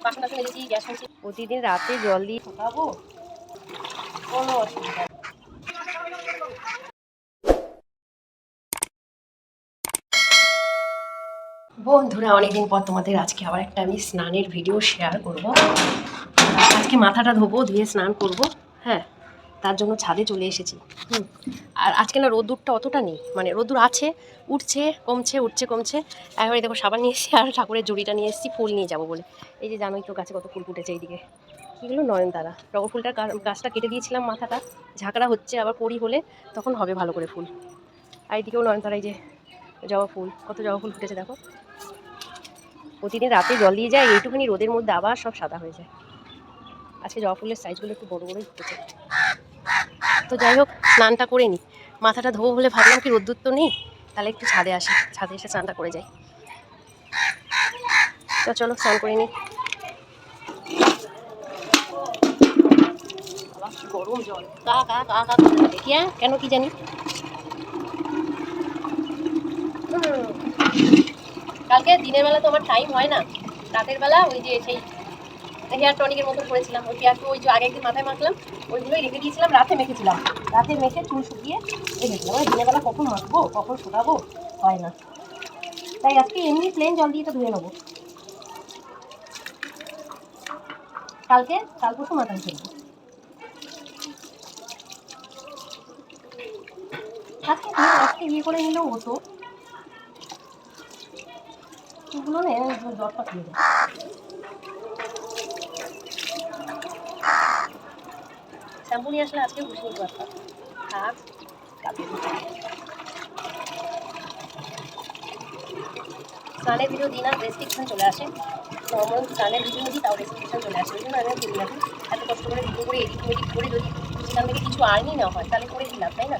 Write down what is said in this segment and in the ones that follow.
বাসন টাসন মেজেছি, গ্যাস মুছি। প্রতিদিন রাতে জল দিয়ে ফোটাবো, কোনো অসুবিধা নেই। বন্ধুরা, অনেকদিন পর তোমাদের আজকে আবার একটা আমি স্নানের ভিডিও শেয়ার করব। আজকে মাথাটা ধোবো, ধুয়ে স্নান করব। হ্যাঁ, তার জন্য ছাদে চলে এসেছি। আর আজকে না রোদ্দুরটা অতটা নেই, মানে রোদ্দুর আছে, উঠছে কমছে, উঠছে কমছে। একবারে দেখো সাবান নিয়ে এসেছি আর ঠাকুরের জড়িটা নিয়ে এসেছি ফুল নিয়ে যাবো বলে। এই যে জানোই তো গাছে কত ফুল ফুটেছে এইদিকে। কীগুলো নয়নতারা, টগর ফুলটার গাছটা কেটে দিয়েছিলাম, মাথাটা ঝাঁকড়া হচ্ছে, আবার কড়ি হলে তখন হবে ভালো করে ফুল। আর এইদিকেও নয়নতারা, এই যে জবা ফুল, কত জবা ফুল ফুটেছে দেখো। প্রতিদিন রাতে জল দিয়ে যায়, এইটুখানি রোদের মধ্যে আবার সব সাদা হয়ে যায়। আজকে জবা ফুলের সাইজগুলো একটু বড় বড়ই ফুটেছে। তো যাই হোক, স্নানটা করে নিই। মাথাটা ধোবো বলে ভাবলাম কি রোদ্দুর তো নেই, তাহলে একটু ছাদে আসি, ছাদে এসে স্নানটা করে যাই। তো চলো স্নান করে নিই। গরম জল, কা কা কা কা দেখি। কেন কি জানি। কালকে দিনের বেলা তো আমার টাইম হয় না, রাতের বেলা ওই যে সেই হেয়ার টনিকের মতো করেছিলাম, ওই পেঁয়াজ ওই যে আগের দিন মাথায় মাখলাম, ওইগুলোই রেখে দিয়েছিলাম, রাতে মেখেছিলাম, রাতে মেখে চুল শুকিয়ে রেখেছিলাম। ওই দিনের বেলা কখন মাখবো, কখন শুকাবো, হয় না। তাই আজকে এমনি প্লেন জল দিয়ে তো ধুয়ে নেবো। কাল পরশু মাথায় ফেলবো। আজকে ইয়ে করে নিলেও হতো, চুলগুলো না জটটা খুলে যায়। শ্যাম্পু নিয়ে আসলে আজকে বসে নিতে পারতাম। থাক, স্নানের ভিডিও দিই না, রেস্ট্রিকশন চলে আসে। নর্মাল স্নানের ভিডিও দিই, তাও রেস্ট্রিকশন চলে আসে। ওই জন্য আমি দিই না। এত কষ্ট করে ভিডিও করে এডিট করে যদি সেখান থেকে কিছু আর্নই না হয়, তাহলে করে দিলাম, তাই না?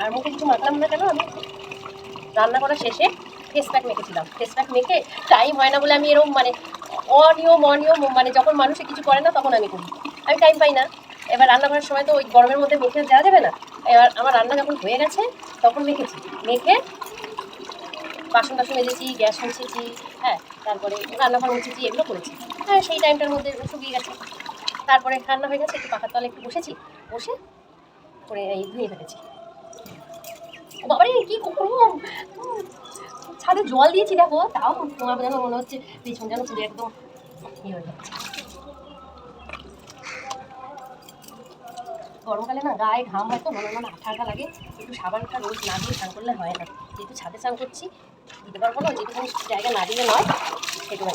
আর মুখে কিছু মাখলাম না কেন, আমি রান্না করার শেষে ফেস প্যাক মেখেছিলাম। ফেস প্যাক মেখে টাইম হয় না বলে আমি এরকম মানে অনিয়ম মানে যখন মানুষে কিছু করে না তখন আমি করি, আমি টাইম পাই না। এবার রান্না করার সময় তো ওই গরমের মধ্যে মেখে দেওয়া যাবে না। এবার আমার রান্না যখন হয়ে গেছে তখন মেখেছি, মেখে বাসন টাসন মেজেছি, গ্যাস মুছেছি, হ্যাঁ, তারপরে রান্নাঘর মুছেছি, এগুলো করেছি। হ্যাঁ, সেই টাইমটার মধ্যে শুকিয়ে গেছে। তারপরে রান্না হয়ে গেছে, একটু পাখার তলে একটু বসেছি, বসে করে এই ধুয়ে ফেলেছি। বাবারে কি গরম! ছাদে জল দিয়েছি দেখো, তাও তোমার যেন মনে হচ্ছে পেছন যেন পুরো একদম ইয়ে হয়ে যাচ্ছে। গরমকালে না গায়ে ঘাম হয় তো মনে আঠা আঠা লাগে, একটু সাবানটা রোজ না দিয়ে স্নান করলে হয় না। যেহেতু ছাদে স্নান করছি, দিতে পারবো না, যেটুকু জায়গা না দিলে নয় সেটুকু।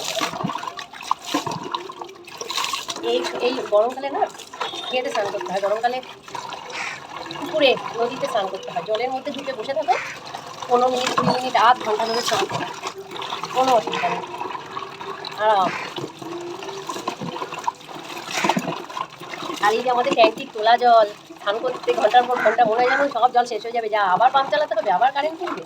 এই গরমকালে না ইয়েতে স্নান করতে হয়, গরমকালে পুকুরে নদীতে স্নান করতে হয়। জলের মধ্যে ঢুকে বসে থাকো 15 মিনিট 20 মিনিট আধ ঘন্টা ধরে স্নান করো, কোনো অসুবিধা নেই, আরাম। আর এই যে আমাদের ট্যাঙ্কির তোলা জল, স্নান করতে ঘন্টার পর ঘন্টা মনে হয় যেন সব জল শেষ হয়ে যাবে, যা আবার পাম্প চালাতে হবে, আবার কারেন্ট কিনবে।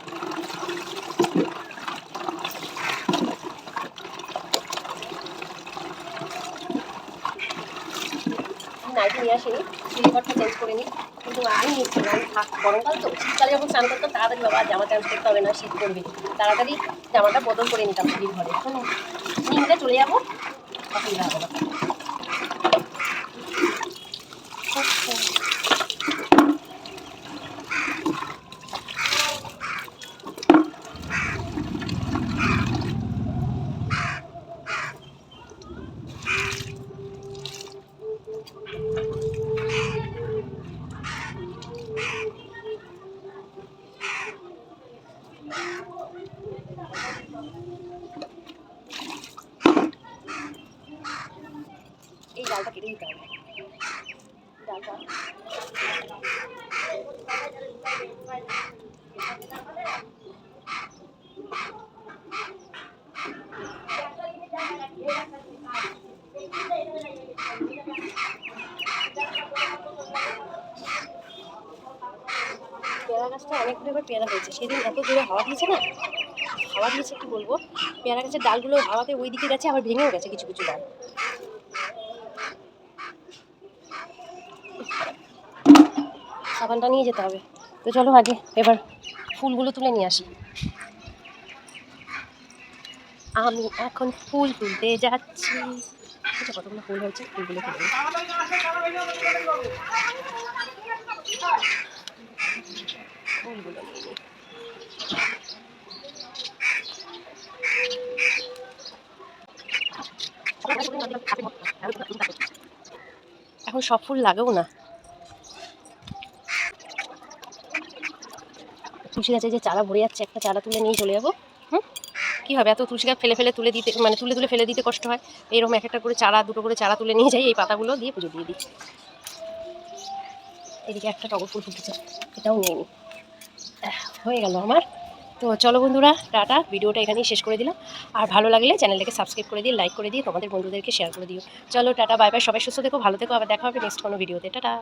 নাইটি নিয়ে আসিনি, স্লিপারটা চেঞ্জ করে নিই, কিন্তু আমি নিচ্ছিলাম থাক, গরমকাল তো। শীতকালে যখন স্নান করতাম তাড়াতাড়ি বাবা জামা চেঞ্জ করতে হবে না, শীত করবে, তাড়াতাড়ি জামাটা বদল করে নিতাম দিদির ঘরে। এখন নিয়ে চলে যাবো, অসুবিধা হবে না। এই ডালটা কেটে দিতে হবে, ডালটা পেয়ারা গাছটা অনেকগুলো এবার পেয়ারা হয়েছে, সেদিন এত জোরে হাওয়া দিয়েছে না, হাওয়া দিয়েছে কি বলবো, পেয়ারা গাছের ডালগুলো হাওয়াতে ওই দিকে গেছে, আবার ভেঙেও গেছে কিছু কিছু ডাল। সাবানটা নিয়ে যেতে হবে, তো চলো আগে এবার ফুলগুলো তুলে নিয়ে আসি। আমি এখন ফুল তুলতে যাচ্ছি। আচ্ছা, কতগুলো ফুল হয়েছে, ফুলগুলো তুলে নিই। ফুলগুলো নিয়ে নিই। এখন সব ফুল লাগেও না। তুলসী গাছে যে চারা ভরে যাচ্ছে, একটা চারা তুলে নিয়ে চলে যাবো। হুম, কী হবে, এত তুলসী গাছ ফেলে ফেলে তুলে দিতে, মানে তুলে তুলে ফেলে দিতে কষ্ট হয়। এইরকম এক একটা করে চারা, দুটো করে চারা তুলে নিয়ে যাই, এই পাতাগুলো দিয়ে পুজো দিয়ে দিই। এদিকে একটা টগর ফুল ফুটেছে, এটাও নিয়ে নিই। হয়ে গেল আমার। তো চলো বন্ধুরা, টাটা, ভিডিওটা এখানেই শেষ করে দিলাম। আর ভালো লাগলে চ্যানেলটাকে সাবস্ক্রাইব করে দিয়ে, লাইক করে দিয়ে, তোমাদের বন্ধুদেরকে শেয়ার করে দিও। চলো টাটা, বাই বাই, সবাই সুস্থ থেকো, ভালো থেকো, আবার দেখা হবে নেক্সট কোনো ভিডিওতে। টাটা।